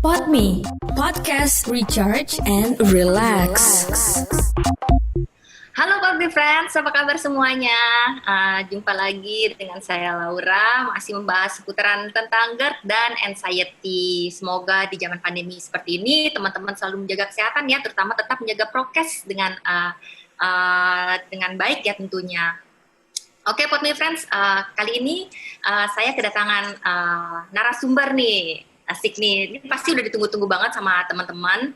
Podme, podcast recharge and relax. Halo Podme Friends, apa kabar semuanya? Jumpa lagi dengan saya Laura, masih membahas seputaran tentang GERD dan anxiety. Semoga di zaman pandemi seperti ini teman-teman selalu menjaga kesehatan ya, terutama tetap menjaga prokes dengan baik ya tentunya. Oke Podme Friends, kali ini saya kedatangan narasumber nih, asik nih. Ini pasti udah ditunggu-tunggu banget sama teman-teman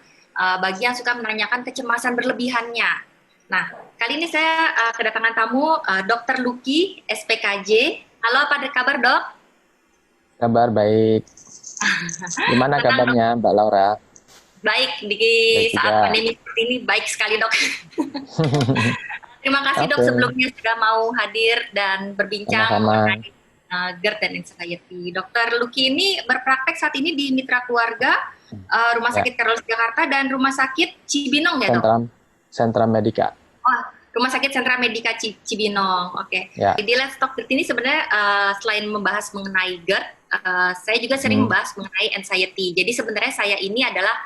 bagi yang suka menanyakan kecemasan berlebihannya. Nah, kali ini saya kedatangan tamu Dr. Lucky, SPKJ. Halo, apa kabar dok? Kabar baik. Gimana kabarnya Mbak Laura? Baik, di baik saat juga. pandemi seperti ini baik sekali dok. Terima kasih dok sebelumnya sudah mau hadir dan berbincang mengenai GERD dan anxiety. Dr. Lucky ini berpraktek saat ini di Mitra Keluarga, Rumah Sakit Carolus Jakarta dan Rumah Sakit Cibinong ya dok? Sentra Medika. Oh, Rumah Sakit Sentra Medika Cibinong. Oke. Ya. Di Let's Talk GERD ini sebenarnya selain membahas mengenai GERD, saya juga sering membahas mengenai anxiety. Jadi sebenarnya saya ini adalah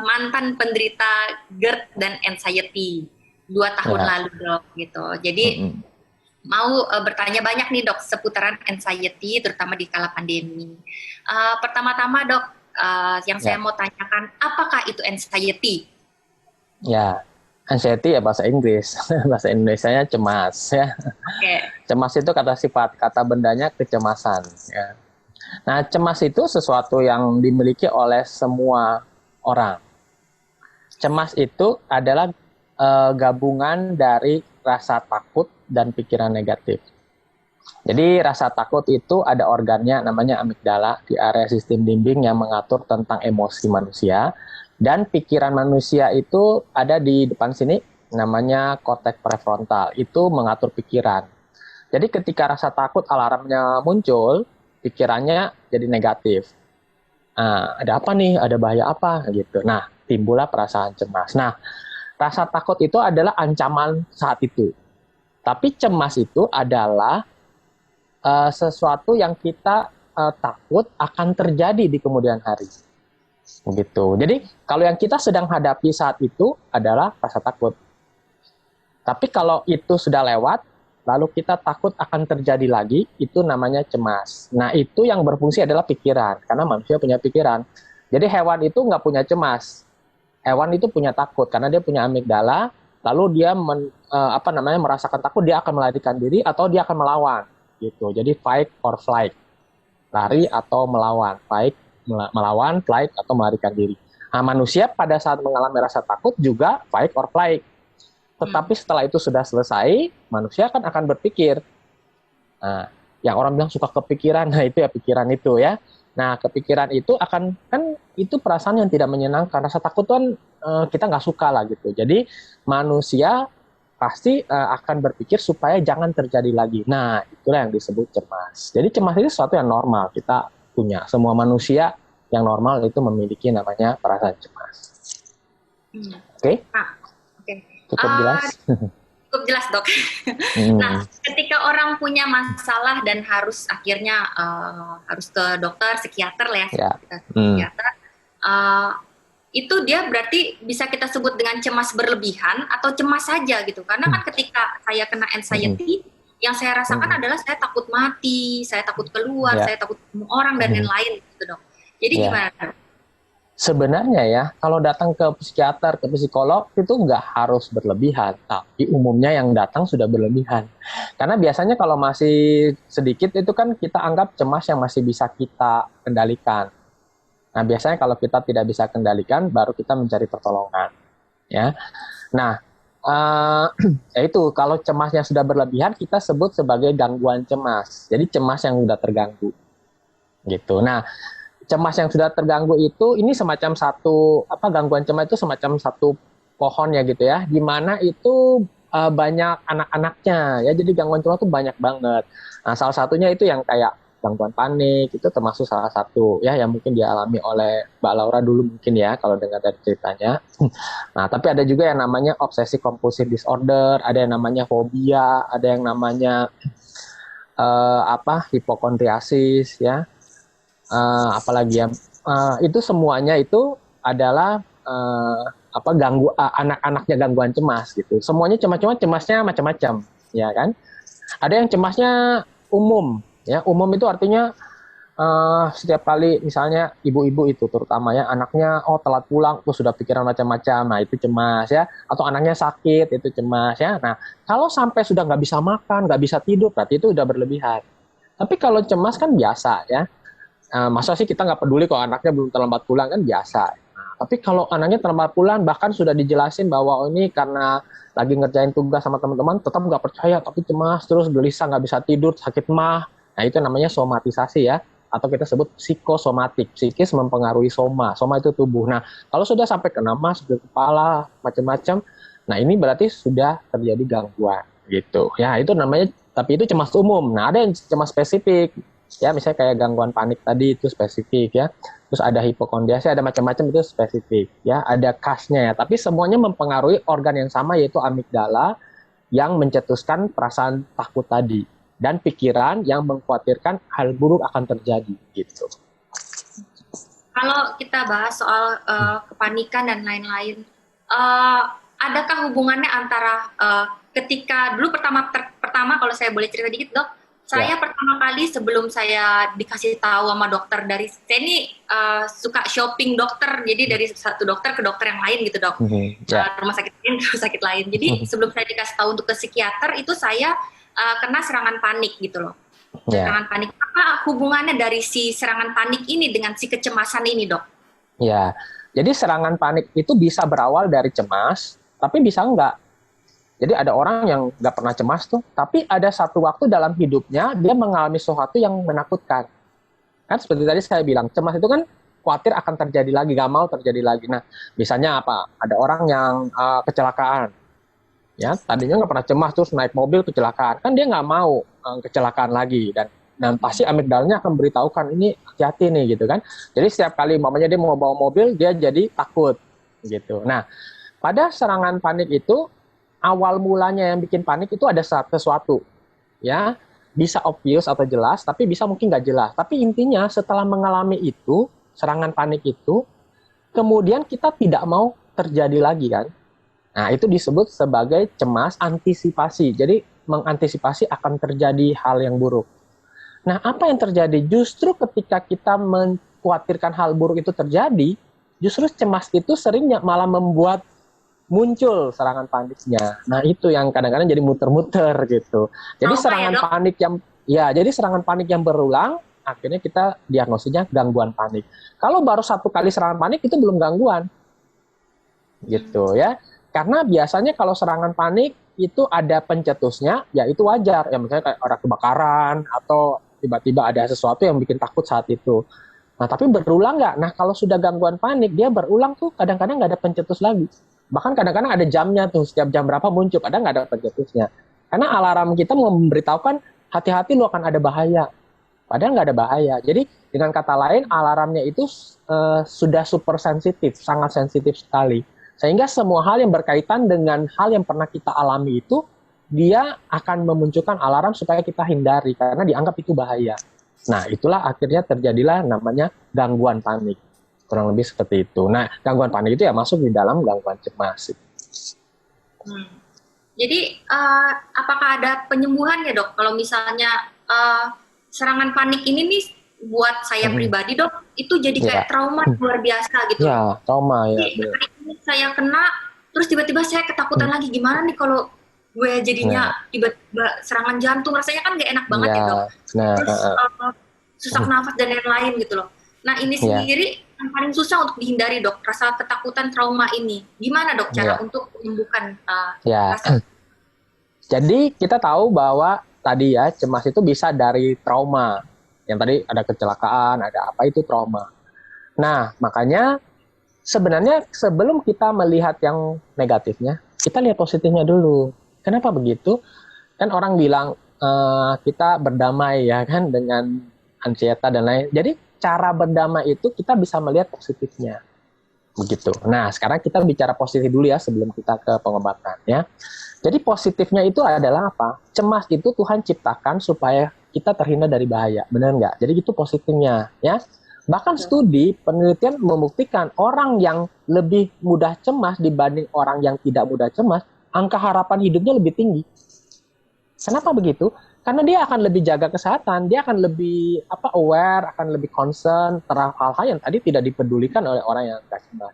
mantan penderita GERD dan anxiety 2 tahun lalu dok gitu. Jadi mau bertanya banyak nih dok seputaran anxiety terutama di kala pandemi. Pertama-tama dok, yang saya mau tanyakan, apakah itu anxiety? Ya, anxiety ya bahasa Inggris, bahasa Indonesianya cemas ya. Oke. Cemas itu kata sifat, kata bendanya kecemasan. Ya. Nah, cemas itu sesuatu yang dimiliki oleh semua orang. Cemas itu adalah gabungan dari rasa takut dan pikiran negatif. Jadi rasa takut itu ada organnya namanya amigdala di area sistem limbing yang mengatur tentang emosi manusia, dan pikiran manusia itu ada di depan sini namanya korteks prefrontal, itu mengatur pikiran. Jadi ketika rasa takut alarmnya muncul, pikirannya jadi negatif. Ada apa nih? Ada bahaya apa? Gitu. Nah, timbullah perasaan cemas. Nah, rasa takut itu adalah ancaman saat itu. Tapi cemas itu adalah sesuatu yang kita takut akan terjadi di kemudian hari. Begitu. Jadi kalau yang kita sedang hadapi saat itu adalah rasa takut. Tapi kalau itu sudah lewat, lalu kita takut akan terjadi lagi, itu namanya cemas. Nah, itu yang berfungsi adalah pikiran, karena manusia punya pikiran. Jadi hewan itu nggak punya cemas. Hewan itu punya takut karena dia punya amigdala, lalu dia merasakan takut, dia akan melarikan diri atau dia akan melawan gitu. Jadi fight or flight. Lari atau melawan, melawan, flight atau melarikan diri. Nah, manusia pada saat mengalami rasa takut juga fight or flight. Tetapi setelah itu sudah selesai, manusia akan berpikir. Nah, yang orang bilang suka kepikiran, nah itu ya pikiran itu ya. Nah, kepikiran itu kan itu perasaan yang tidak menyenangkan. Rasa takut kan kita nggak suka lah gitu. Jadi manusia pasti akan berpikir supaya jangan terjadi lagi. Nah, itulah yang disebut cemas. Jadi cemas itu sesuatu yang normal kita punya. Semua manusia yang normal itu memiliki namanya perasaan cemas. Oke? Oke. Cukup jelas? Cukup jelas dok. Nah, ketika orang punya masalah dan harus akhirnya harus ke dokter, psikiater lah ya. Psikiater, itu dia berarti bisa kita sebut dengan cemas berlebihan atau cemas saja gitu. Karena kan ketika saya kena anxiety, yang saya rasakan adalah saya takut mati, saya takut keluar, saya takut ketemu orang dan lain-lain gitu dok. Jadi gimana dok? Sebenarnya ya, kalau datang ke psikiater, ke psikolog, itu nggak harus berlebihan. Tapi umumnya yang datang sudah berlebihan. Karena biasanya kalau masih sedikit, itu kan kita anggap cemas yang masih bisa kita kendalikan. Nah, biasanya kalau kita tidak bisa kendalikan, baru kita mencari pertolongan. Ya. Nah, itu kalau cemasnya sudah berlebihan, kita sebut sebagai gangguan cemas. Jadi cemas yang sudah terganggu. Gitu. Nah, cemas yang sudah terganggu itu ini semacam gangguan cemas itu semacam satu pohon ya gitu ya, di mana itu banyak anak-anaknya ya, jadi gangguan cemas itu banyak banget. Nah, salah satunya itu yang kayak gangguan panik, itu termasuk salah satu ya yang mungkin dialami oleh Mbak Laura dulu mungkin ya kalau dengar dari ceritanya. Nah, tapi ada juga yang namanya obsesi compulsive disorder, ada yang namanya fobia, ada yang namanya hipokondriasis ya, apalagi ya, itu semuanya itu adalah anak-anaknya gangguan cemas gitu. Semuanya cemasnya macam-macam, ya kan? Ada yang cemasnya umum, ya. Umum itu artinya setiap kali misalnya ibu-ibu itu terutama ya, anaknya telat pulang tuh sudah pikiran macam-macam, nah itu cemas ya. Atau anaknya sakit itu cemas ya. Nah kalau sampai sudah nggak bisa makan, nggak bisa tidur, berarti itu udah berlebihan. Tapi kalau cemas kan biasa ya. Masa sih kita nggak peduli kalau anaknya belum terlambat pulang, kan biasa. Nah, tapi kalau anaknya terlambat pulang, bahkan sudah dijelasin bahwa ini karena lagi ngerjain tugas sama teman-teman, tetap nggak percaya, tapi cemas terus, gelisah, nggak bisa tidur, sakit mah. Nah itu namanya somatisasi ya, atau kita sebut psikosomatik. Psikis mempengaruhi soma. Soma itu tubuh. Nah kalau sudah sampai kena mah, sakit kepala, macam-macam, nah ini berarti sudah terjadi gangguan gitu. Ya itu namanya, tapi itu cemas umum. Nah ada yang cemas spesifik. Ya misalnya kayak gangguan panik tadi itu spesifik ya, terus ada hipokondriasis, ada macam-macam, itu spesifik ya, ada khasnya ya, tapi semuanya mempengaruhi organ yang sama, yaitu amigdala yang mencetuskan perasaan takut tadi dan pikiran yang mengkhawatirkan hal buruk akan terjadi gitu. Kalau kita bahas soal kepanikan dan lain-lain, adakah hubungannya antara ketika dulu pertama kalau saya boleh cerita dikit dok, saya pertama kali sebelum saya dikasih tahu sama dokter, dari saya ini suka shopping dokter, jadi dari satu dokter ke dokter yang lain gitu dok, rumah sakit lain, rumah sakit lain. Jadi sebelum saya dikasih tahu untuk ke psikiater itu saya kena serangan panik gitu loh. Serangan panik. Apa hubungannya dari si serangan panik ini dengan si kecemasan ini dok? Ya, jadi serangan panik itu bisa berawal dari cemas, tapi bisa enggak. Jadi ada orang yang nggak pernah cemas tuh, tapi ada satu waktu dalam hidupnya dia mengalami sesuatu yang menakutkan. Kan seperti tadi saya bilang, cemas itu kan khawatir akan terjadi lagi, nggak mau terjadi lagi. Nah, misalnya apa? Ada orang yang kecelakaan. Ya, tadinya nggak pernah cemas, terus naik mobil kecelakaan. Kan dia nggak mau kecelakaan lagi. Dan pasti amigdalanya akan beritahukan, ini hati-hati nih gitu kan. Jadi setiap kali mamanya dia mau bawa mobil, dia jadi takut gitu. Nah, pada serangan panik itu, awal mulanya yang bikin panik itu ada sesuatu, ya bisa obvious atau jelas, tapi bisa mungkin nggak jelas. Tapi intinya setelah mengalami itu, serangan panik itu, kemudian kita tidak mau terjadi lagi kan. Nah itu disebut sebagai cemas antisipasi. Jadi mengantisipasi akan terjadi hal yang buruk. Nah apa yang terjadi? Justru ketika kita mengkhawatirkan hal buruk itu terjadi, justru cemas itu seringnya malah membuat muncul serangan paniknya. Nah itu yang kadang-kadang jadi muter-muter gitu. Jadi serangan panik yang berulang, akhirnya kita diagnosisnya gangguan panik. Kalau baru satu kali serangan panik itu belum gangguan, gitu ya. Karena biasanya kalau serangan panik itu ada pencetusnya, ya itu wajar. Ya misalnya kayak orang kebakaran atau tiba-tiba ada sesuatu yang bikin takut saat itu. Nah tapi berulang nggak? Nah kalau sudah gangguan panik, dia berulang tuh kadang-kadang nggak ada pencetus lagi. Bahkan kadang-kadang ada jamnya tuh, setiap jam berapa muncul, kadang nggak ada pencetusnya. Karena alarm kita memberitahukan, hati-hati lu akan ada bahaya. Padahal nggak ada bahaya. Jadi dengan kata lain, alarmnya itu sudah super sensitif, sangat sensitif sekali. Sehingga semua hal yang berkaitan dengan hal yang pernah kita alami itu, dia akan memunculkan alarm supaya kita hindari, karena dianggap itu bahaya. Nah itulah akhirnya terjadilah namanya gangguan panik. Kurang lebih seperti itu. Nah, gangguan panik itu ya masuk di dalam gangguan cemas. Jadi, apakah ada penyembuhan ya dok? Kalau misalnya serangan panik ini nih buat saya pribadi dok, itu jadi kayak trauma luar biasa gitu. Ya, trauma ya. Jadi, ini saya kena, terus tiba-tiba saya ketakutan lagi. Gimana nih kalau gue jadinya tiba-tiba serangan jantung? Rasanya kan gak enak banget ya dok. Terus susah nafas dan lain-lain gitu loh. Nah ini sendiri yang paling susah untuk dihindari dok, rasa ketakutan trauma ini. Gimana dok cara untuk menyembuhkan rasa? Jadi kita tahu bahwa tadi ya cemas itu bisa dari trauma. Yang tadi ada kecelakaan, ada apa, itu trauma. Nah makanya sebenarnya sebelum kita melihat yang negatifnya, kita lihat positifnya dulu. Kenapa begitu? Kan orang bilang kita berdamai ya kan dengan ansieta dan lain. Jadi cara berdamai itu kita bisa melihat positifnya, begitu. Nah, sekarang kita bicara positif dulu ya sebelum kita ke pengobatan ya. Jadi positifnya itu adalah apa? Cemas itu Tuhan ciptakan supaya kita terhindar dari bahaya, benar nggak? Jadi itu positifnya, ya. Bahkan studi penelitian membuktikan orang yang lebih mudah cemas dibanding orang yang tidak mudah cemas, angka harapan hidupnya lebih tinggi. Kenapa begitu? Karena dia akan lebih jaga kesehatan, dia akan lebih aware, akan lebih concern terhadap hal-hal yang tadi tidak dipedulikan oleh orang yang nggak cemas.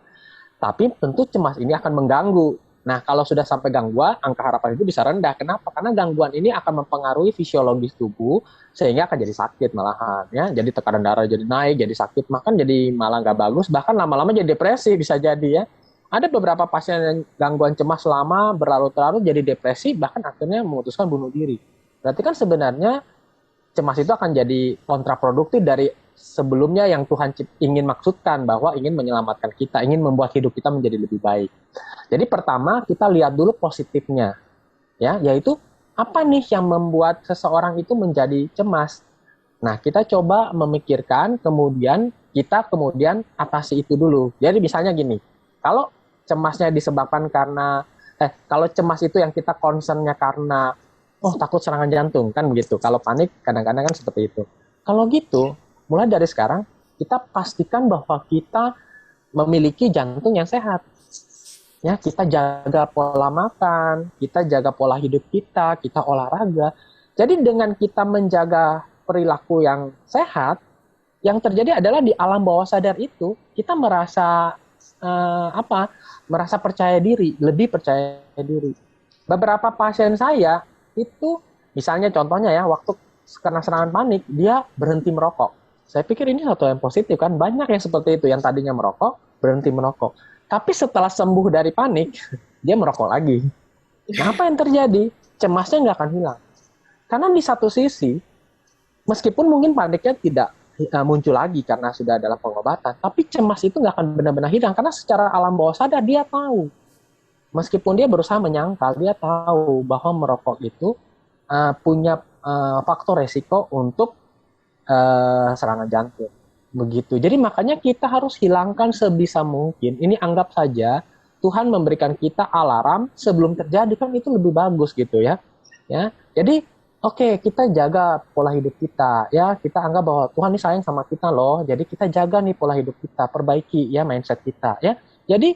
Tapi tentu cemas ini akan mengganggu. Nah, kalau sudah sampai gangguan, angka harapan itu bisa rendah. Kenapa? Karena gangguan ini akan mempengaruhi fisiologis tubuh, sehingga akan jadi sakit malahan. Ya, jadi tekanan darah jadi naik, jadi sakit, makan jadi malah nggak bagus, bahkan lama-lama jadi depresi bisa jadi ya. Ada beberapa pasien yang gangguan cemas lama, berlarut-larut jadi depresi, bahkan akhirnya memutuskan bunuh diri. Berarti kan sebenarnya cemas itu akan jadi kontraproduktif dari sebelumnya yang Tuhan ingin maksudkan, bahwa ingin menyelamatkan kita, ingin membuat hidup kita menjadi lebih baik. Jadi pertama kita lihat dulu positifnya, ya, yaitu apa nih yang membuat seseorang itu menjadi cemas. Nah, kita coba memikirkan, kemudian kita atasi itu dulu. Jadi misalnya gini, kalau cemasnya disebabkan karena, kalau cemas itu yang kita concernnya karena, takut serangan jantung, kan begitu. Kalau panik kadang-kadang kan seperti itu. Kalau gitu, mulai dari sekarang kita pastikan bahwa kita memiliki jantung yang sehat. Ya, kita jaga pola makan, kita jaga pola hidup kita olahraga. Jadi dengan kita menjaga perilaku yang sehat, yang terjadi adalah di alam bawah sadar itu kita merasa merasa percaya diri, lebih percaya diri. Beberapa pasien saya itu, misalnya contohnya ya, waktu kena serangan panik, dia berhenti merokok. Saya pikir ini satu yang positif kan, banyak yang seperti itu, yang tadinya merokok, berhenti merokok. Tapi setelah sembuh dari panik, dia merokok lagi. Nah, apa yang terjadi? Cemasnya nggak akan hilang. Karena di satu sisi, meskipun mungkin paniknya tidak muncul lagi karena sudah dalam pengobatan, tapi cemas itu nggak akan benar-benar hilang. Karena secara alam bawah sadar dia tahu. Meskipun dia berusaha menyangkal, dia tahu bahwa merokok itu punya faktor resiko untuk serangan jantung. Begitu. Jadi makanya kita harus hilangkan sebisa mungkin. Ini anggap saja Tuhan memberikan kita alarm sebelum terjadi, kan itu lebih bagus gitu ya. Ya. Jadi kita jaga pola hidup kita ya. Kita anggap bahwa Tuhan ini sayang sama kita loh. Jadi kita jaga nih pola hidup kita, perbaiki ya mindset kita ya. Jadi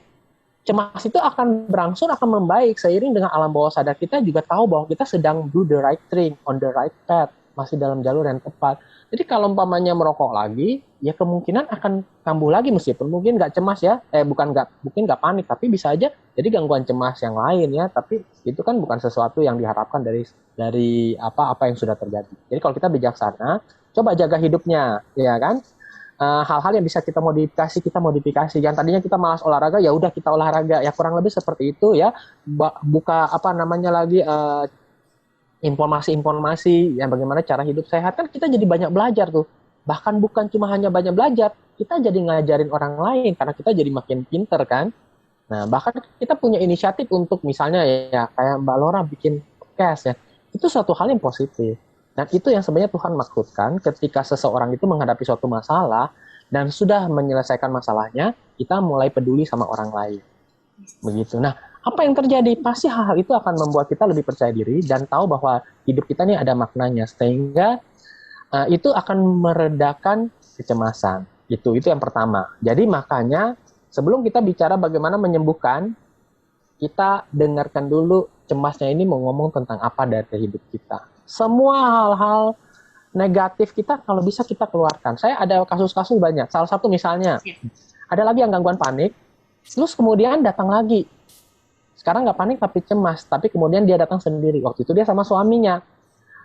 cemas itu akan berangsur, akan membaik seiring dengan alam bawah sadar kita juga tahu bahwa kita sedang do the right thing, on the right path, masih dalam jalur yang tepat. Jadi kalau umpamanya merokok lagi, ya kemungkinan akan kambuh lagi, meskipun mungkin nggak cemas ya, mungkin nggak panik, tapi bisa aja jadi gangguan cemas yang lain ya. Tapi itu kan bukan sesuatu yang diharapkan dari apa yang sudah terjadi. Jadi kalau kita bijaksana, coba jaga hidupnya, ya kan. Hal-hal yang bisa kita modifikasi. Yang tadinya kita malas olahraga, ya udah kita olahraga. Ya kurang lebih seperti itu ya. Buka informasi-informasi yang bagaimana cara hidup sehat, kan kita jadi banyak belajar tuh. Bahkan bukan cuma hanya banyak belajar, kita jadi ngajarin orang lain karena kita jadi makin pinter kan. Nah, bahkan kita punya inisiatif untuk misalnya ya kayak Mbak Laura bikin podcast ya. Itu suatu hal yang positif. Dan itu yang sebenarnya Tuhan maksudkan ketika seseorang itu menghadapi suatu masalah dan sudah menyelesaikan masalahnya, kita mulai peduli sama orang lain. Begitu. Nah, apa yang terjadi? Pasti hal-hal itu akan membuat kita lebih percaya diri dan tahu bahwa hidup kita ini ada maknanya, sehingga itu akan meredakan kecemasan. Itu yang pertama. Jadi makanya sebelum kita bicara bagaimana menyembuhkan, kita dengarkan dulu cemasnya ini mau ngomong tentang apa dari hidup kita. Semua hal-hal negatif kita kalau bisa kita keluarkan. Saya ada kasus-kasus banyak. Salah satu misalnya, ada lagi yang gangguan panik, terus kemudian datang lagi. Sekarang nggak panik tapi cemas, tapi kemudian dia datang sendiri. Waktu itu dia sama suaminya.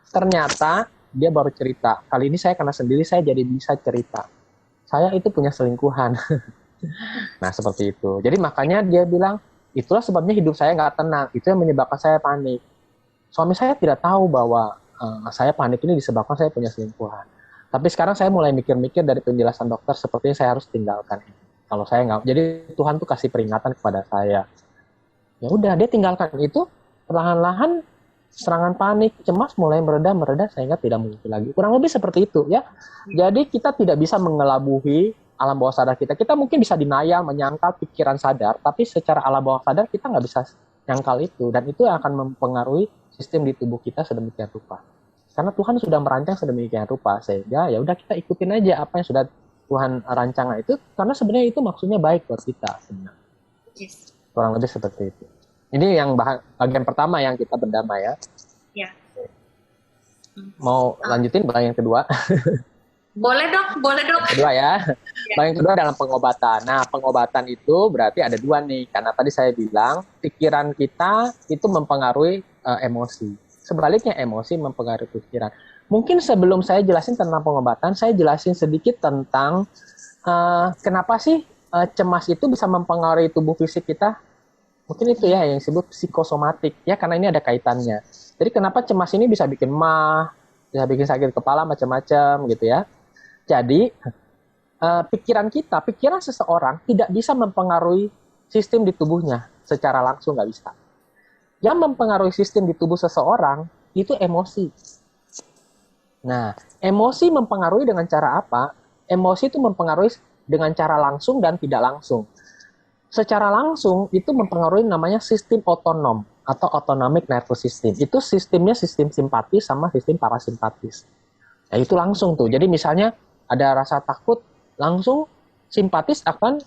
Ternyata dia baru cerita, kali ini saya karena sendiri, saya jadi bisa cerita. Saya itu punya selingkuhan. Nah, seperti itu. Jadi makanya dia bilang, itulah sebabnya hidup saya nggak tenang. Itu yang menyebabkan saya panik. Suami saya tidak tahu bahwa saya panik ini disebabkan saya punya selingkuhan. Tapi sekarang saya mulai mikir-mikir dari penjelasan dokter, sepertinya saya harus tinggalkan ini. Kalau saya nggak, jadi Tuhan tuh kasih peringatan kepada saya. Ya udah, dia tinggalkan itu, perlahan-lahan serangan panik, cemas mulai mereda sehingga tidak muncul lagi. Kurang lebih seperti itu ya. Jadi kita tidak bisa mengelabuhi alam bawah sadar kita. Kita mungkin bisa denial, menyangkal pikiran sadar, tapi secara alam bawah sadar kita nggak bisa nyangkal itu, dan itu akan mempengaruhi sistem di tubuh kita sedemikian rupa. Karena Tuhan sudah merancang sedemikian rupa, sehingga ya udah kita ikutin aja apa yang sudah Tuhan rancang itu, karena sebenarnya itu maksudnya baik buat kita sebenarnya. Yes. Kurang lebih seperti itu. Ini yang bagian pertama yang kita berdamai ya. Ya. Mau lanjutin bagian kedua? Boleh dok. Kedua ya. Bagian kedua dalam pengobatan. Nah, pengobatan itu berarti ada dua nih. Karena tadi saya bilang pikiran kita itu mempengaruhi emosi. Sebaliknya emosi mempengaruhi pikiran. Mungkin sebelum saya jelasin tentang pengobatan, saya jelasin sedikit tentang kenapa sih cemas itu bisa mempengaruhi tubuh fisik kita. Mungkin itu ya yang disebut psikosomatik ya, karena ini ada kaitannya. Jadi kenapa cemas ini bisa bikin mah, bisa bikin sakit kepala macam-macam gitu ya. Jadi pikiran seseorang tidak bisa mempengaruhi sistem di tubuhnya secara langsung, nggak bisa. Yang mempengaruhi sistem di tubuh seseorang itu emosi. Nah, emosi mempengaruhi dengan cara apa? Emosi itu mempengaruhi dengan cara langsung dan tidak langsung. Secara langsung itu mempengaruhi namanya sistem otonom atau autonomic nervous system. Itu sistemnya sistem simpatis sama sistem parasimpatis. Nah, itu langsung tuh. Jadi misalnya ada rasa takut, langsung simpatis akan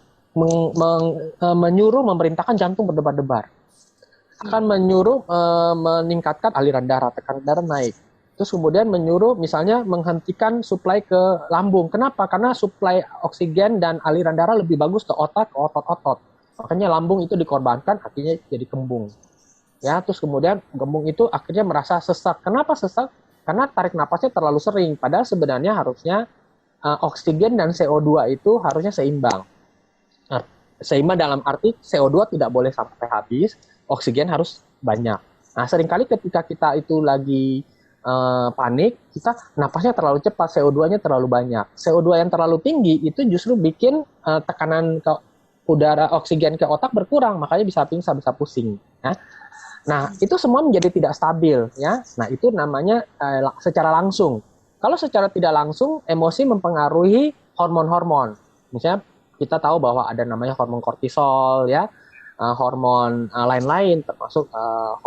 menyuruh memerintahkan jantung berdebar-debar. Akan menyuruh meningkatkan aliran darah, tekanan darah naik. Terus kemudian menyuruh misalnya menghentikan suplai ke lambung. Kenapa? Karena suplai oksigen dan aliran darah lebih bagus ke otak, ke otot-otot. Makanya lambung itu dikorbankan, akhirnya jadi kembung. Ya, terus kemudian kembung itu akhirnya merasa sesak. Kenapa sesak? Karena tarik napasnya terlalu sering. Padahal sebenarnya harusnya oksigen dan CO2 itu harusnya seimbang. Nah, seimbang dalam arti CO2 tidak boleh sampai habis, oksigen harus banyak. Nah, seringkali ketika kita itu lagi panik, kita napasnya terlalu cepat, CO2-nya terlalu banyak. CO2 yang terlalu tinggi itu justru bikin tekanan ke udara oksigen ke otak berkurang, makanya bisa pingsan, bisa pusing. Ya. Nah, itu semua menjadi tidak stabil. Ya. Nah, itu namanya secara langsung. Kalau secara tidak langsung, emosi mempengaruhi hormon-hormon. Misalnya kita tahu bahwa ada namanya hormon kortisol, ya, hormon lain-lain, termasuk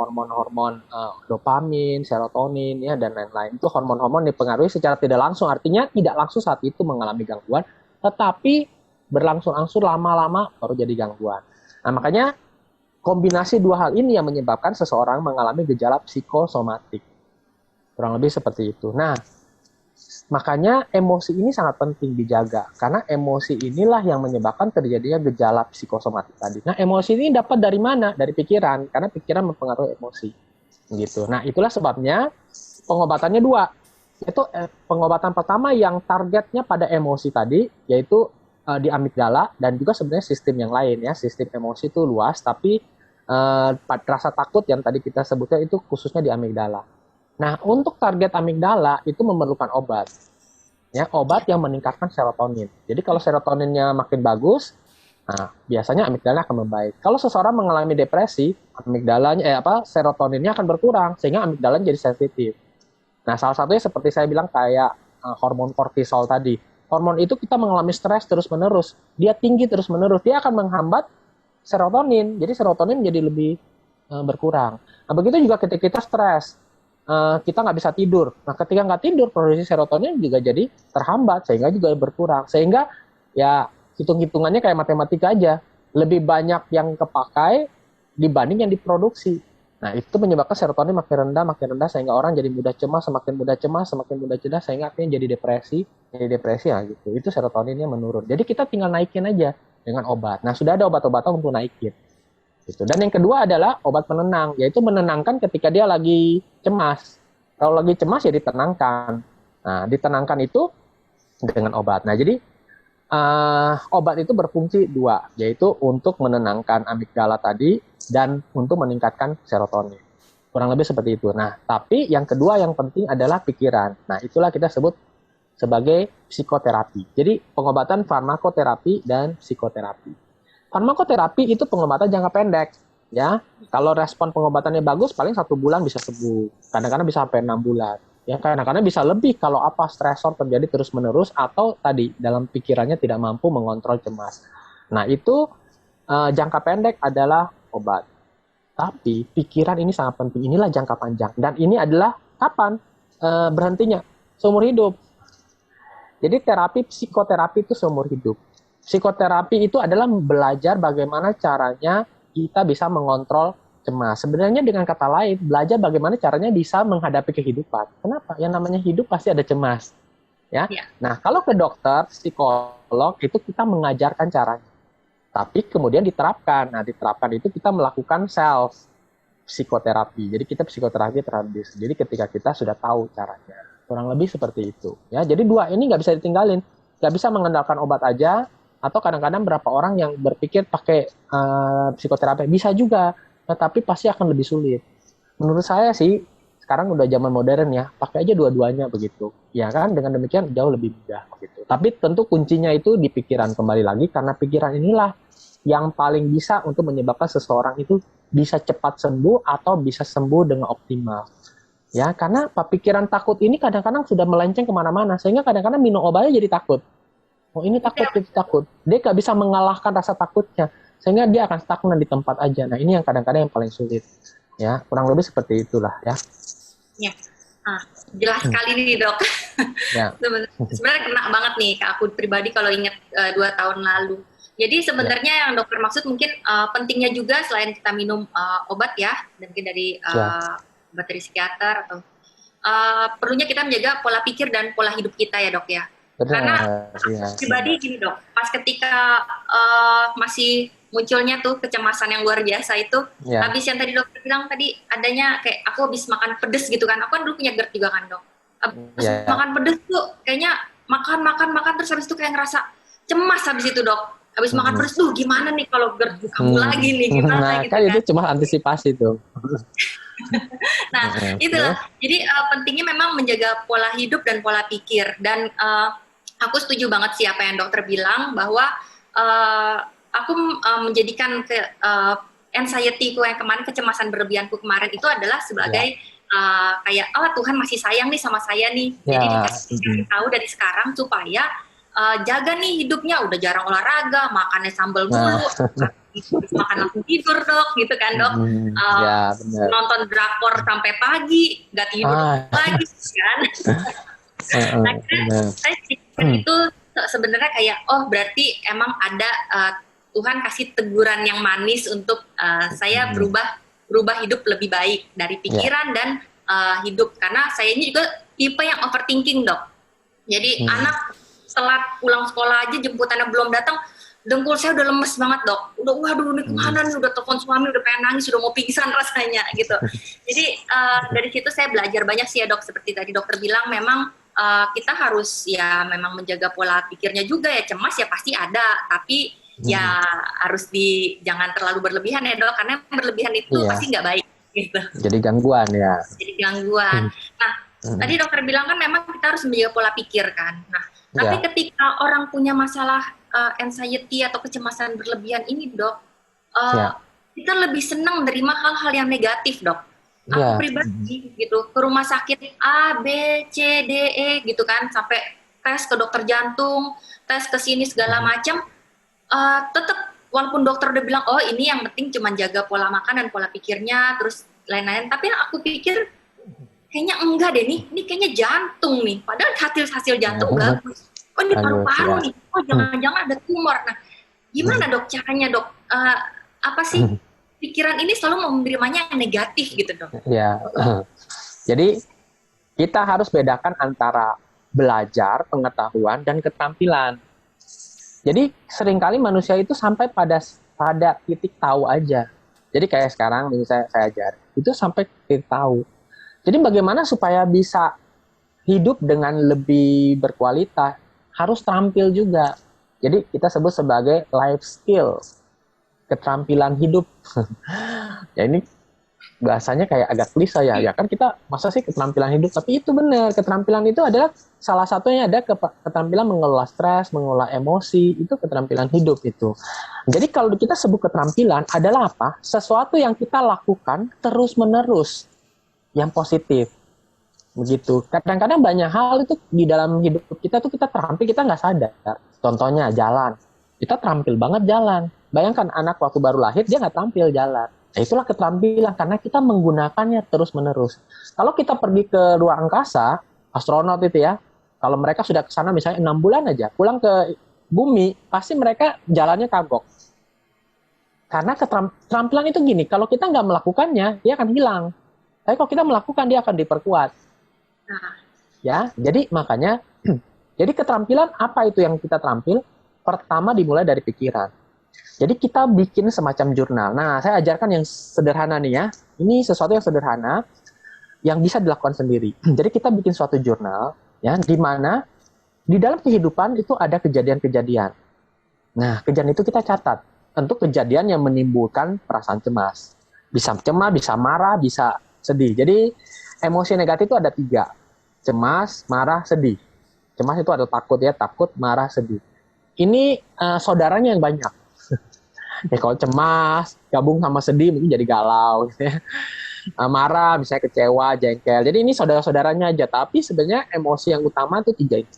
hormon-hormon dopamin, serotonin, ya, dan lain-lain. Itu hormon-hormon dipengaruhi secara tidak langsung, artinya tidak langsung saat itu mengalami gangguan, tetapi berlangsung-langsung lama-lama baru jadi gangguan. Nah, makanya kombinasi dua hal ini yang menyebabkan seseorang mengalami gejala psikosomatik. Kurang lebih seperti itu. Nah, makanya emosi ini sangat penting dijaga, karena emosi inilah yang menyebabkan terjadinya gejala psikosomatik tadi. Nah, emosi ini dapat dari mana? Dari pikiran, karena pikiran mempengaruhi emosi. Gitu. Nah, itulah sebabnya pengobatannya dua. Yaitu pengobatan pertama yang targetnya pada emosi tadi, yaitu di amigdala, dan juga sebenarnya sistem yang lain ya. Sistem emosi itu luas, tapi rasa takut yang tadi kita sebutnya itu khususnya di amigdala. Nah, untuk target amigdala itu memerlukan obat. Ya, obat yang meningkatkan serotonin. Jadi kalau serotoninnya makin bagus, nah, biasanya amigdala akan membaik. Kalau seseorang mengalami depresi, amigdalanya serotoninnya akan berkurang sehingga amigdalanya jadi sensitif. Nah, salah satunya seperti saya bilang kayak hormon kortisol tadi. Hormon itu kita mengalami stres terus-menerus. Dia tinggi terus-menerus, dia akan menghambat serotonin. Jadi serotonin menjadi lebih berkurang. Nah, begitu juga ketika kita stres. Kita nggak bisa tidur. Nah, ketika nggak tidur, produksi serotonin juga jadi terhambat, sehingga juga berkurang. Sehingga ya hitung-hitungannya kayak matematika aja. Lebih banyak yang kepakai dibanding yang diproduksi. Nah, itu menyebabkan serotonin makin rendah, sehingga orang jadi mudah cemas, semakin mudah cemas, sehingga akhirnya jadi depresi ya gitu. Itu serotoninnya menurun. Jadi kita tinggal naikin aja dengan obat. Nah, sudah ada obat-obatan untuk naikin. Gitu. Dan yang kedua adalah obat penenang, yaitu menenangkan ketika dia lagi cemas. Kalau lagi cemas ya ditenangkan. Nah, ditenangkan itu dengan obat. Nah, jadi obat itu berfungsi dua, yaitu untuk menenangkan amigdala tadi dan untuk meningkatkan serotonin. Kurang lebih seperti itu. Nah, tapi yang kedua yang penting adalah pikiran. Nah, itulah kita sebut sebagai psikoterapi. Jadi pengobatan farmakoterapi dan psikoterapi. Farmakoterapi itu pengobatan jangka pendek, ya. Kalau respon pengobatannya bagus, paling 1 bulan bisa sembuh. Kadang-kadang bisa sampai 6 bulan. Ya, kadang-kadang bisa lebih kalau stresor terjadi terus-menerus atau tadi dalam pikirannya tidak mampu mengontrol cemas. Nah, itu jangka pendek adalah obat. Tapi pikiran ini sangat penting. Inilah jangka panjang. Dan ini adalah kapan? berhentinya seumur hidup. Jadi psikoterapi itu seumur hidup. Psikoterapi itu adalah belajar bagaimana caranya kita bisa mengontrol cemas. Sebenarnya dengan kata lain, belajar bagaimana caranya bisa menghadapi kehidupan. Kenapa? Yang namanya hidup pasti ada cemas. Ya. Nah, kalau ke dokter, psikolog, itu kita mengajarkan caranya. Tapi kemudian diterapkan. Nah, diterapkan itu kita melakukan self psikoterapi. Jadi kita psikoterapi terhadap. Jadi ketika kita sudah tahu caranya. Kurang lebih seperti itu. Ya, jadi dua ini nggak bisa ditinggalin. Nggak bisa mengandalkan obat aja. Atau kadang-kadang berapa orang yang berpikir pakai psikoterapi. Bisa juga, tetapi pasti akan lebih sulit. Menurut saya sih, sekarang udah zaman modern ya, pakai aja dua-duanya begitu. Ya kan, dengan demikian jauh lebih mudah begitu. Tapi tentu kuncinya itu di pikiran kembali lagi, karena pikiran inilah yang paling bisa untuk menyebabkan seseorang itu bisa cepat sembuh atau bisa sembuh dengan optimal. Ya, karena pikiran takut ini kadang-kadang sudah melenceng kemana-mana, sehingga kadang-kadang minum obatnya jadi takut. Oh ini takut, itu takut. Dia nggak bisa mengalahkan rasa takutnya, sehingga dia akan stagnan di tempat aja. Nah ini yang kadang-kadang yang paling sulit. Ya, kurang lebih seperti itulah ya. Ya, jelas sekali nih dok. Ya. Sebenarnya kena banget nih ke aku pribadi kalau ingat 2 tahun lalu. Jadi sebenarnya yang dokter maksud mungkin pentingnya juga selain kita minum obat ya, dan mungkin dari obat dari psikiater atau perlunya kita menjaga pola pikir dan pola hidup kita ya dok ya. Benar, karena ya, pribadi gini dok, pas ketika masih munculnya tuh kecemasan yang luar biasa itu, habis yang tadi dokter bilang tadi adanya kayak aku habis makan pedes gitu kan, aku kan dulu punya GERD juga kan dok, habis makan pedes tuh kayaknya makan terus habis itu kayak ngerasa cemas habis itu dok, habis makan pedes tuh gimana nih kalau GERD kamu lagi nih gimana nah, gitu kan itu cuma antisipasi tuh. Nah itulah, jadi pentingnya memang menjaga pola hidup dan pola pikir, dan aku setuju banget sih apa yang dokter bilang bahwa aku menjadikan anxiety-ku yang kemarin, kecemasan berlebihanku kemarin itu adalah sebagai kayak Tuhan masih sayang nih sama saya nih, jadi dikasih tahu dari sekarang supaya jaga nih hidupnya, udah jarang olahraga, makannya sambal mulu, makan langsung tidur dok, gitu kan dok, nonton drakor sampai pagi, nggak tidur lagi kan. Saya itu sebenarnya kayak berarti emang ada Tuhan kasih teguran yang manis untuk saya berubah hidup lebih baik dari pikiran dan hidup, karena saya ini juga tipe yang overthinking dok. Jadi anak telat pulang sekolah aja, jemputannya belum datang, dengkul saya udah lemes banget dok, udah waduh ini kemana nih, udah telepon suami udah pengen nangis, udah mau pingsan rasanya gitu. Jadi dari situ saya belajar banyak sih ya dok, seperti tadi dokter bilang memang kita harus ya memang menjaga pola pikirnya juga ya, cemas ya pasti ada, tapi ya harus jangan terlalu berlebihan ya dok, karena berlebihan itu pasti nggak baik gitu. Jadi gangguan ya. Jadi gangguan. Nah tadi dokter bilang kan memang kita harus menjaga pola pikir kan. Nah tapi ketika orang punya masalah anxiety atau kecemasan berlebihan ini dok, kita lebih senang menerima hal-hal yang negatif dok. Aku pribadi gitu ke rumah sakit A, B, C, D, E gitu kan, sampai tes ke dokter jantung, tes ke sini segala macam, tetap walaupun dokter udah bilang ini yang penting cuma jaga pola makan dan pola pikirnya terus lain-lain, tapi yang aku pikir kayaknya enggak deh nih, ini kayaknya jantung nih, padahal hasil jantung bagus, ini paru-paru nih, jangan-jangan ada tumor. Nah gimana dok caranya dok, apa sih pikiran ini selalu menerimanya yang negatif gitu dok? Ya, jadi kita harus bedakan antara belajar, pengetahuan, dan keterampilan. Jadi seringkali manusia itu sampai pada titik tahu aja. Jadi kayak sekarang misalnya saya ajar, itu sampai titik tahu. Jadi bagaimana supaya bisa hidup dengan lebih berkualitas, harus terampil juga. Jadi kita sebut sebagai life skill. Keterampilan hidup. Ya ini bahasanya kayak agak klise ya. Ya kan kita masa sih keterampilan hidup, tapi itu benar. Keterampilan itu adalah salah satunya ada keterampilan mengelola stres, mengelola emosi, itu keterampilan hidup itu. Jadi kalau kita sebut keterampilan adalah apa? Sesuatu yang kita lakukan terus-menerus yang positif. Begitu. Kadang-kadang banyak hal itu di dalam hidup kita tuh kita terampil, kita nggak sadar. Contohnya jalan. Kita terampil banget jalan. Bayangkan anak waktu baru lahir, dia nggak tampil jalan. Nah, itulah keterampilan karena kita menggunakannya terus-menerus. Kalau kita pergi ke luar angkasa, astronot itu ya, kalau mereka sudah ke sana misalnya 6 bulan aja, pulang ke bumi, pasti mereka jalannya kagok. Karena keterampilan itu gini, kalau kita nggak melakukannya, dia akan hilang. Tapi kalau kita melakukan, dia akan diperkuat. Ya, jadi makanya, jadi keterampilan apa itu yang kita terampil? Pertama dimulai dari pikiran. Jadi kita bikin semacam jurnal. Nah, saya ajarkan yang sederhana nih ya. Ini sesuatu yang sederhana, yang bisa dilakukan sendiri. Jadi kita bikin suatu jurnal, ya, di mana di dalam kehidupan itu ada kejadian-kejadian. Nah, kejadian itu kita catat. Tentu kejadian yang menimbulkan perasaan cemas. Bisa cemas, bisa marah, bisa sedih. Jadi emosi negatif itu ada 3. Cemas, marah, sedih. Cemas itu ada takut ya, takut, marah, sedih. Ini saudaranya yang banyak. Ya kalau cemas, gabung sama sedih mungkin jadi galau. Gitu ya. Marah, misalnya kecewa, jengkel. Jadi ini saudara-saudaranya aja. Tapi sebenarnya emosi yang utama itu 3 itu.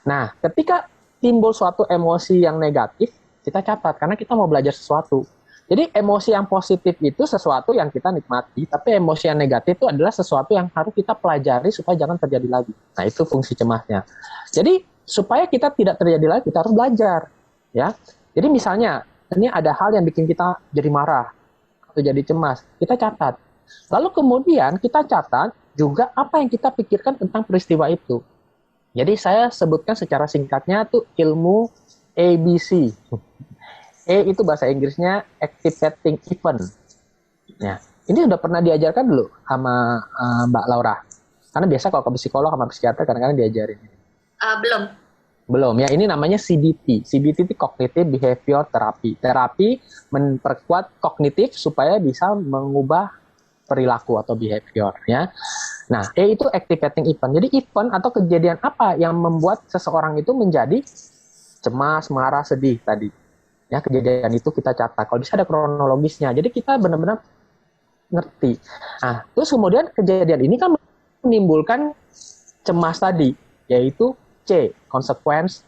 Nah, ketika timbul suatu emosi yang negatif, kita catat, karena kita mau belajar sesuatu. Jadi emosi yang positif itu sesuatu yang kita nikmati, tapi emosi yang negatif itu adalah sesuatu yang harus kita pelajari supaya jangan terjadi lagi. Nah, itu fungsi cemasnya. Jadi, supaya kita tidak terjadi lagi, kita harus belajar. Ya. Jadi misalnya, ini ada hal yang bikin kita jadi marah, atau jadi cemas, kita catat. Lalu kemudian kita catat juga apa yang kita pikirkan tentang peristiwa itu. Jadi saya sebutkan secara singkatnya tuh ilmu ABC. E itu bahasa Inggrisnya activating event. Ya, ini sudah pernah diajarkan dulu sama Mbak Laura. Karena biasa kalau ke psikolog sama psikiater kadang-kadang diajarin. Belum. Belum ya, ini namanya CBT. CBT itu Cognitive Behavior Therapy. Terapi memperkuat kognitif supaya bisa mengubah perilaku atau behavior ya. Nah, E itu activating event. Jadi event atau kejadian apa yang membuat seseorang itu menjadi cemas, marah, sedih tadi. Ya, kejadian itu kita catat. Kalau bisa ada kronologisnya. Jadi kita benar-benar ngerti. Nah, terus kemudian kejadian ini kan menimbulkan cemas tadi, yaitu C, konsekuensi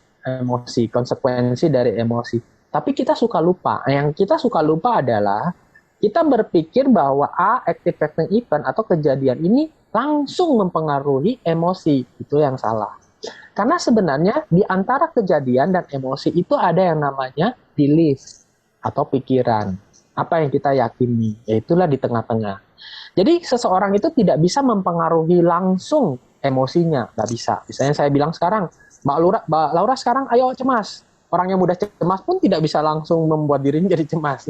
dari emosi. Tapi kita suka lupa. Yang kita suka lupa adalah kita berpikir bahwa A, activating event atau kejadian ini langsung mempengaruhi emosi. Itu yang salah. Karena sebenarnya di antara kejadian dan emosi itu ada yang namanya belief atau pikiran. Apa yang kita yakini, yaitulah di tengah-tengah. Jadi seseorang itu tidak bisa mempengaruhi langsung emosinya, nggak bisa. Misalnya saya bilang sekarang, Mbak Laura sekarang ayo cemas. Orang yang mudah cemas pun tidak bisa langsung membuat dirinya jadi cemas.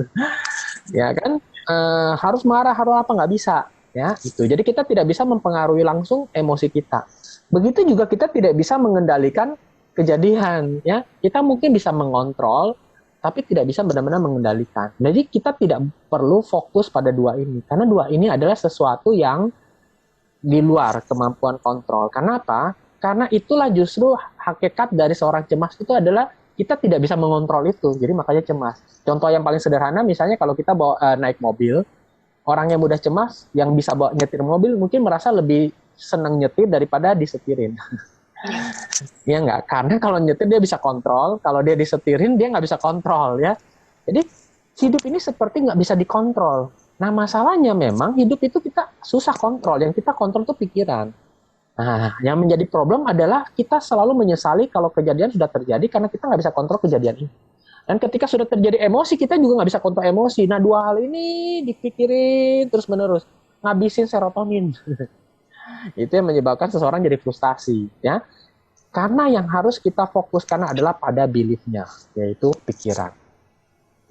Ya kan, harus marah, harus apa, nggak bisa. Ya, itu. Jadi kita tidak bisa mempengaruhi langsung emosi kita. Begitu juga kita tidak bisa mengendalikan kejadian, ya. Kita mungkin bisa mengontrol, tapi tidak bisa benar-benar mengendalikan. Jadi kita tidak perlu fokus pada 2 ini, karena 2 ini adalah sesuatu yang di luar kemampuan kontrol. Kenapa? Karena itulah justru hakikat dari seorang cemas itu adalah kita tidak bisa mengontrol itu, jadi makanya cemas. Contoh yang paling sederhana, misalnya kalau kita naik mobil, orang yang mudah cemas, yang bisa bawa nyetir mobil, mungkin merasa lebih senang nyetir daripada disetirin. Ya enggak? Karena kalau nyetir dia bisa kontrol, kalau dia disetirin dia nggak bisa kontrol ya. Jadi hidup ini seperti nggak bisa dikontrol. Nah masalahnya memang hidup itu kita susah kontrol, yang kita kontrol itu pikiran. Nah yang menjadi problem adalah kita selalu menyesali kalau kejadian sudah terjadi karena kita nggak bisa kontrol kejadian ini. Dan ketika sudah terjadi emosi, kita juga nggak bisa kontrol emosi. Nah 2 hal ini dipikirin terus-menerus, ngabisin serotonin. Itu yang menyebabkan seseorang jadi frustasi, ya. Karena yang harus kita fokuskan adalah pada belief-nya, yaitu pikiran.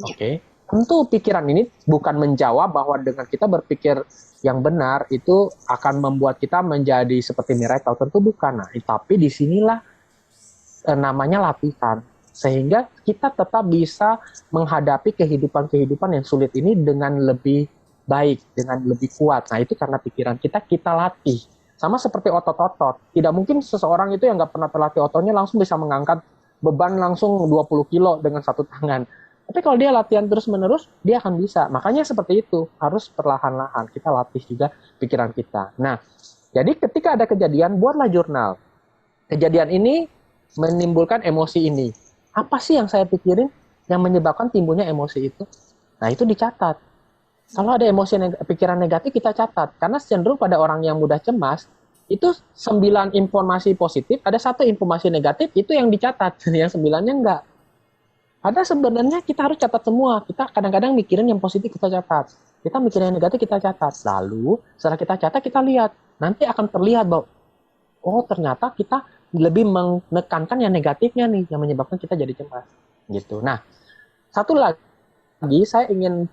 Oke. Tentu pikiran ini bukan menjawab bahwa dengan kita berpikir yang benar itu akan membuat kita menjadi seperti miracle, tentu bukan. Nah, tapi disinilah namanya latihan. Sehingga kita tetap bisa menghadapi kehidupan-kehidupan yang sulit ini dengan lebih baik, dengan lebih kuat. Nah, itu karena pikiran kita latih. Sama seperti otot-otot. Tidak mungkin seseorang itu yang nggak pernah terlatih ototnya langsung bisa mengangkat beban langsung 20 kilo dengan 1 tangan. Tapi kalau dia latihan terus-menerus, dia akan bisa. Makanya seperti itu, harus perlahan-lahan. Kita latih juga pikiran kita. Nah, jadi ketika ada kejadian, buatlah jurnal. Kejadian ini menimbulkan emosi ini. Apa sih yang saya pikirin yang menyebabkan timbulnya emosi itu? Nah, itu dicatat. Kalau ada pikiran negatif kita catat. Karena cenderung pada orang yang mudah cemas, itu 9 informasi positif, ada 1 informasi negatif, itu yang dicatat. Yang 9-nya enggak. Padahal sebenarnya kita harus catat semua. Kita kadang-kadang mikirin yang positif kita catat. Kita mikirin yang negatif kita catat. Lalu setelah kita catat kita lihat. Nanti akan terlihat bahwa oh ternyata kita lebih menekankan yang negatifnya nih yang menyebabkan kita jadi cemas. Gitu. Nah, satu lagi saya ingin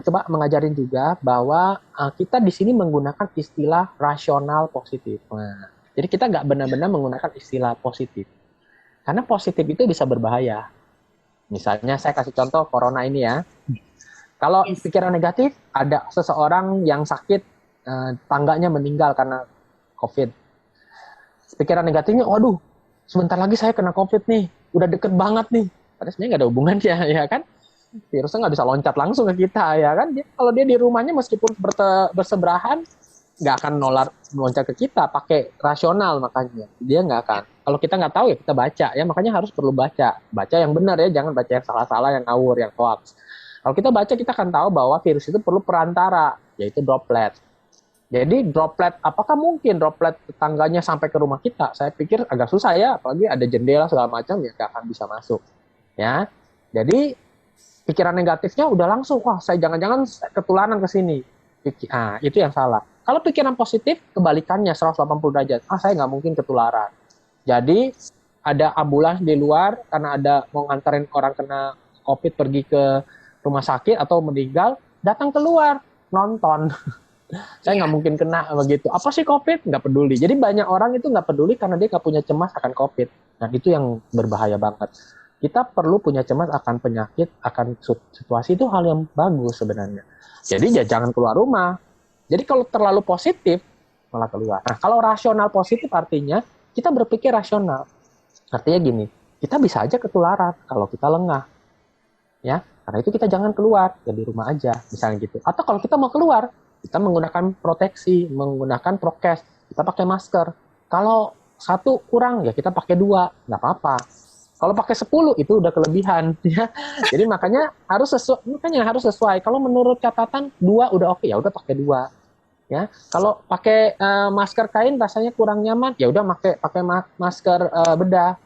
coba mengajarin juga bahwa kita di sini menggunakan istilah rasional positif. Nah, jadi kita nggak benar-benar menggunakan istilah positif. Karena positif itu bisa berbahaya. Misalnya saya kasih contoh corona ini ya. Kalau pikiran negatif, ada seseorang yang sakit, tangganya meninggal karena COVID. Pikiran negatifnya, waduh, sebentar lagi saya kena COVID nih, udah deket banget nih. Padahal sebenarnya nggak ada hubungannya, ya kan? Virusnya nggak bisa loncat langsung ke kita, ya kan? Kalau dia di rumahnya meskipun bersebelahan, nggak akan loncat ke kita, pakai rasional makanya. Dia nggak akan. Kalau kita nggak tahu ya kita baca, ya makanya harus perlu baca yang benar ya, jangan baca yang salah-salah, yang ngawur, yang hoax. Kalau kita baca kita akan tahu bahwa virus itu perlu perantara, yaitu droplet. Jadi droplet, apakah mungkin droplet tetangganya sampai ke rumah kita? Saya pikir agak susah ya, apalagi ada jendela segala macam ya nggak akan bisa masuk. Ya, jadi pikiran negatifnya udah langsung, wah saya jangan-jangan ketularan ke sini. Itu yang salah. Kalau pikiran positif kebalikannya 180 derajat, saya nggak mungkin ketularan. Jadi ada ambulans di luar karena ada mau nganterin orang kena COVID pergi ke rumah sakit atau meninggal, datang keluar nonton. Saya nggak mungkin kena begitu. Apa sih COVID? Nggak peduli. Jadi banyak orang itu nggak peduli karena dia nggak punya cemas akan COVID. Nah itu yang berbahaya banget. Kita perlu punya cemas akan penyakit, akan situasi, itu hal yang bagus sebenarnya. Jadi jangan keluar rumah. Jadi kalau terlalu positif malah keluar. Nah kalau rasional positif artinya kita berpikir rasional. Artinya gini, kita bisa aja ketularan kalau kita lengah. Ya, karena itu kita jangan keluar, ya di rumah aja, misalnya gitu. Atau kalau kita mau keluar, kita menggunakan proteksi, menggunakan prokes, kita pakai masker. Kalau 1 kurang, ya kita pakai 2, nggak apa-apa. Kalau pakai 10 itu udah kelebihan, ya. Jadi makanya harus sesuai. Kalau menurut catatan 2 udah oke, ya udah pakai 2. Ya, kalau pakai masker kain rasanya kurang nyaman, ya udah pakai masker bedah.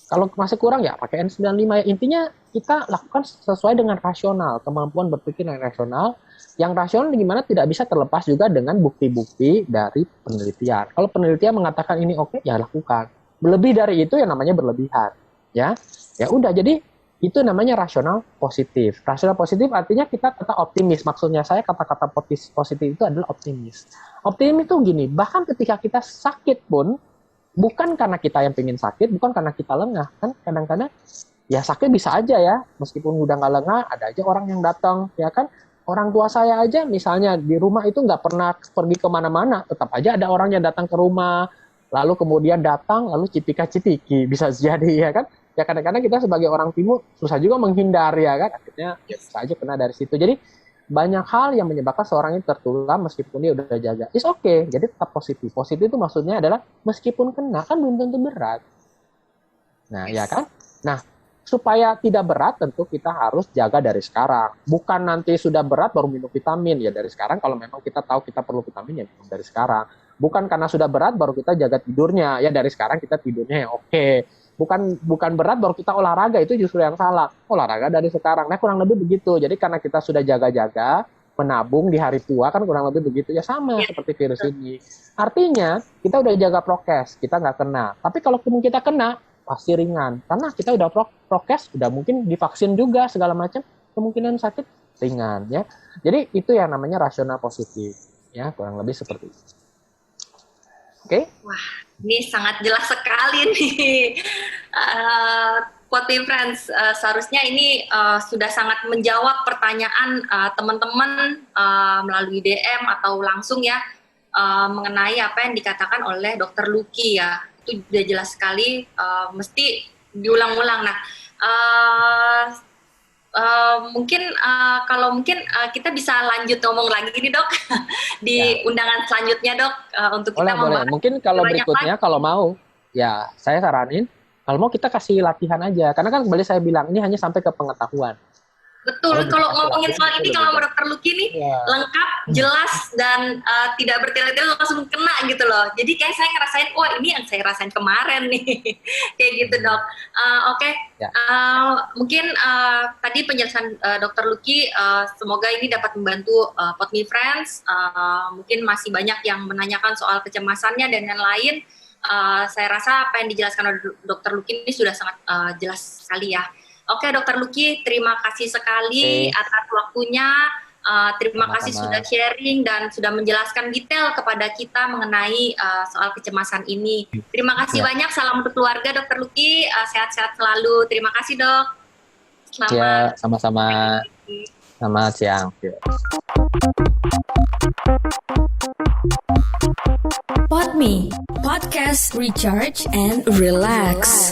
Kalau masih kurang ya pakai N95 ya. Intinya kita lakukan sesuai dengan rasional, kemampuan berpikir yang rasional. Yang rasional gimana tidak bisa terlepas juga dengan bukti-bukti dari penelitian. Kalau penelitian mengatakan ini oke, ya lakukan. Lebih dari itu yang namanya berlebihan. Ya udah, jadi itu namanya rasional positif. Rasional positif artinya kita tetap optimis. Maksudnya saya kata-kata positif itu adalah optimis. Optimis itu gini, bahkan ketika kita sakit pun, bukan karena kita yang pengen sakit, bukan karena kita lengah. Kan kadang-kadang ya sakit bisa aja ya, meskipun udah nggak lengah, ada aja orang yang datang, ya kan. Orang tua saya aja misalnya di rumah itu nggak pernah pergi kemana-mana, tetap aja ada orang yang datang ke rumah, lalu kemudian datang, lalu cipika-cipiki, bisa jadi ya kan. Ya kadang-kadang kita sebagai orang timur susah juga menghindar ya kan, akhirnya ya bisa aja kena dari situ. Jadi banyak hal yang menyebabkan seorang itu tertular meskipun dia udah jaga. It's okay, jadi tetap positif. Positif itu maksudnya adalah meskipun kena kan belum tentu berat. Nah ya kan. Nah supaya tidak berat tentu kita harus jaga dari sekarang. Bukan nanti sudah berat baru minum vitamin, ya dari sekarang. Kalau memang kita tahu kita perlu vitamin ya minum dari sekarang. Bukan karena sudah berat baru kita jaga tidurnya, ya dari sekarang kita tidurnya yang oke. Bukan berat baru kita olahraga, itu justru yang salah. Olahraga dari sekarang. Nah kurang lebih begitu. Jadi karena kita sudah jaga-jaga, menabung di hari tua kan kurang lebih begitu. Ya sama seperti virus ini. Artinya kita udah jaga prokes, kita nggak kena. Tapi kalau kita kena, pasti ringan. Karena kita udah prokes, udah mungkin divaksin juga segala macam, kemungkinan sakit ringan ya. Jadi itu yang namanya rasional positif. Ya kurang lebih seperti itu. Oke? Wah, ini sangat jelas sekali nih. Potmi Friends, seharusnya ini sudah sangat menjawab pertanyaan teman-teman melalui DM atau langsung ya, mengenai apa yang dikatakan oleh Dr. Lucky ya. Itu sudah jelas sekali, mesti diulang-ulang. Nah, kalau mungkin kita bisa lanjut ngomong lagi nih dok di undangan selanjutnya dok, untuk kita membahas. Mungkin kalau berikutnya kalau mau ya saya saranin kalau mau kita kasih latihan aja, karena kan kembali saya bilang ini hanya sampai ke pengetahuan. Betul, kalau ngomongin soal ini, kalau menurut Dr. Lucky nih lengkap, jelas, dan tidak bertele-tele, langsung kena gitu loh. Jadi kayak saya ngerasain, wah ini yang saya rasain kemarin nih, kayak gitu dok. Oke. Mungkin tadi penjelasan Dr. Lucky, semoga ini dapat membantu Podme Friends. Mungkin masih banyak yang menanyakan soal kecemasannya dan lain-lain. Saya rasa apa yang dijelaskan oleh Dr. Lucky ini sudah sangat jelas sekali ya. Oke, Dr. Lucky, terima kasih sekali atas waktunya. Terima kasih sudah sharing dan sudah menjelaskan detail kepada kita mengenai soal kecemasan ini. Terima kasih banyak. Salam untuk keluarga, Dr. Lucky. Sehat-sehat selalu. Terima kasih, dok. Selamat. Ya, sama-sama. Selamat siang. Podme, podcast recharge and relax.